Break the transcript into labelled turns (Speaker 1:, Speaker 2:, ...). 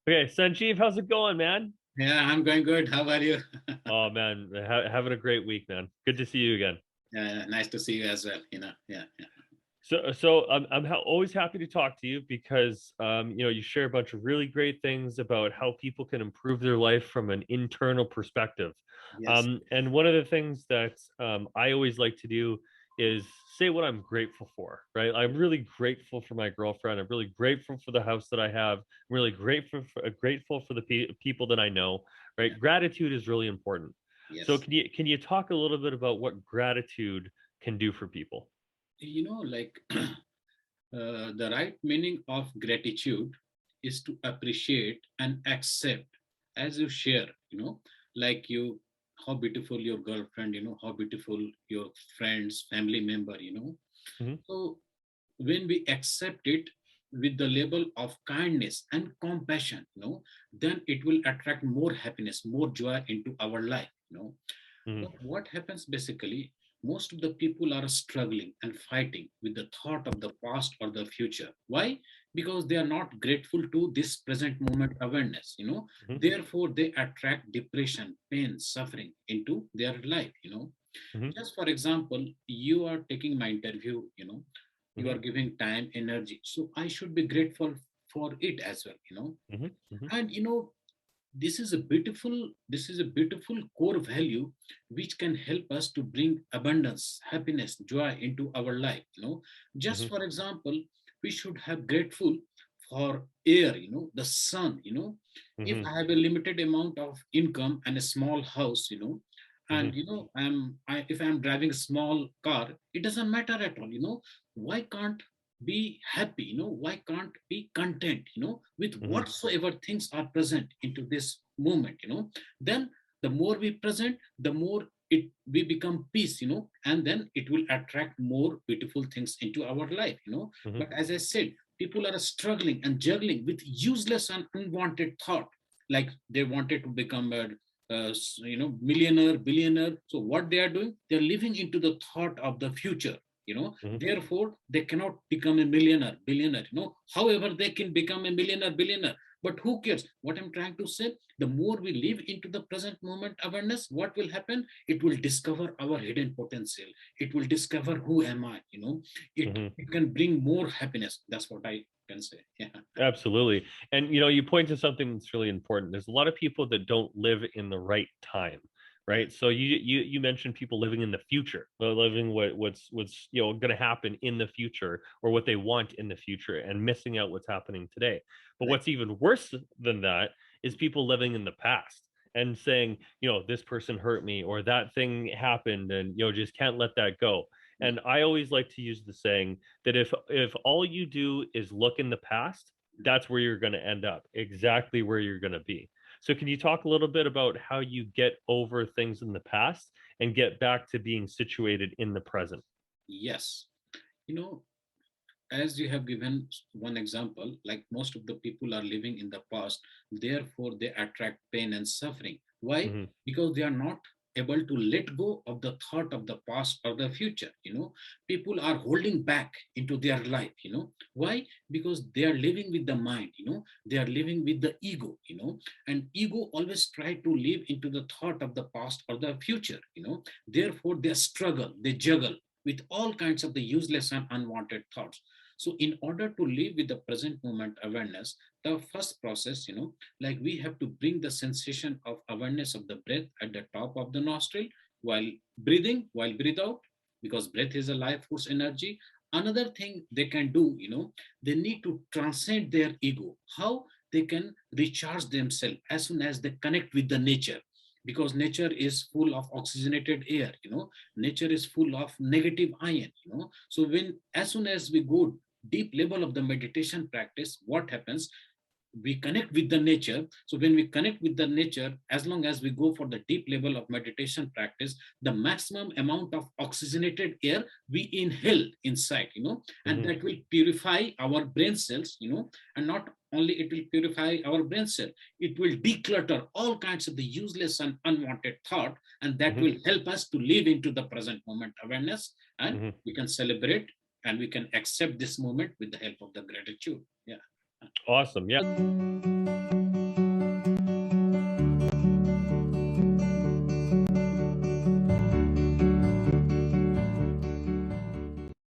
Speaker 1: Okay, Sanjeev, how's it going, man?
Speaker 2: Yeah, I'm going good. How are you?
Speaker 1: Oh man, having a great week, man. Good to see you again.
Speaker 2: Yeah, nice to see you as well. Yeah, yeah.
Speaker 1: So I'm always happy to talk to you because you share a bunch of really great things about how people can improve their life from an internal perspective.
Speaker 2: Yes.
Speaker 1: And one of the things that I always like to do is say what I'm grateful for, right? I'm really grateful for my girlfriend. I'm really grateful for the house that I have. I'm really grateful for the people that I know,
Speaker 2: Yeah.
Speaker 1: right? Gratitude is really important. So
Speaker 2: Yes.
Speaker 1: can you talk a little bit about what gratitude can do for people?
Speaker 2: Like the right meaning of gratitude is to appreciate and accept as you share, like how beautiful your girlfriend, how beautiful your friends, family member,
Speaker 1: Hmm.
Speaker 2: So when we accept it with the level of kindness and compassion, then it will attract more happiness, more joy into our life.
Speaker 1: Hmm.
Speaker 2: But what happens basically, most of the people are struggling and fighting with the thought of the past or the future. Why? Because they are not grateful to this present moment awareness.
Speaker 1: Hmm.
Speaker 2: Therefore, they attract depression, pain, suffering into their life.
Speaker 1: Hmm.
Speaker 2: Just for example, you are taking my interview, you
Speaker 1: Hmm.
Speaker 2: are giving time, energy. So I should be grateful for it as well.
Speaker 1: Hmm. Hmm.
Speaker 2: And this is a beautiful core value which can help us to bring abundance, happiness, joy into our life. Just
Speaker 1: Hmm.
Speaker 2: for example, we should have grateful for air, the sun. If
Speaker 1: Hmm.
Speaker 2: I have a limited amount of income and a small house,
Speaker 1: Hmm.
Speaker 2: and if I'm driving a small car, it doesn't matter at all. Why can't be happy? Why can't be content with
Speaker 1: Hmm.
Speaker 2: whatsoever things are present into this moment? Then the more we present, the more it we become peace, and then it will attract more beautiful things into our life.
Speaker 1: Hmm.
Speaker 2: But as I said, people are struggling and juggling with useless and unwanted thought, like they wanted to become millionaire, billionaire. So what they are doing, they're living into the thought of the future.
Speaker 1: Hmm.
Speaker 2: Therefore they cannot become a millionaire, billionaire. However, they can become a millionaire, billionaire, but who cares? What I'm trying to say, the more we live into the present moment awareness, what will happen? It will discover our hidden potential. It will discover who am I. it
Speaker 1: Hmm.
Speaker 2: it can bring more happiness. That's what I can say. Yeah.
Speaker 1: Absolutely. And you point to something that's really important. There's a lot of people that don't live in the right time,
Speaker 2: Yeah.
Speaker 1: right? So you mentioned people living in the future, living what's going to happen in the future or what they want in the future and missing out what's happening today. But
Speaker 2: Right.
Speaker 1: what's even worse than that is people living in the past and saying, this person hurt me or that thing happened and just can't let that go.
Speaker 2: Yeah.
Speaker 1: And I always like to use the saying that if all you do is look in the past, that's where you're going to end up, exactly where you're going to be. So, can you talk a little bit about how you get over things in the past and get back to being situated in the present?
Speaker 2: Yes. you know as you have given one example, like most of the people are living in the past, therefore they attract pain and suffering. Why?
Speaker 1: Hmm.
Speaker 2: Because they are not able to let go of the thought of the past or the future. People are holding back into their life. Why? Because they are living with the mind. They are living with the ego. And ego always try to live into the thought of the past or the future. Therefore they struggle, they juggle with all kinds of the useless and unwanted thoughts. So in order to live with the present moment awareness, the first process, like we have to bring the sensation of awareness of the breath at the top of the nostril while breathing, while breathe out, because breath is a life force energy. Another thing they can do, they need to transcend their ego. How? They can recharge themselves as soon as they connect with the nature, because nature is full of oxygenated air. Nature is full of negative ion. So when as soon as we go deep level of the meditation practice, what happens? We connect with the nature. So when we connect with the nature, as long as we go for the deep level of meditation practice, the maximum amount of oxygenated air we inhale inside, and
Speaker 1: Hmm.
Speaker 2: that will purify our brain cells, and not only it will purify our brain cell, it will declutter all kinds of the useless and unwanted thought, and that
Speaker 1: Hmm.
Speaker 2: will help us to live into the present moment awareness, and
Speaker 1: Hmm.
Speaker 2: we can celebrate and we can accept this moment with the help of the gratitude. Yeah.
Speaker 1: Awesome. Yeah.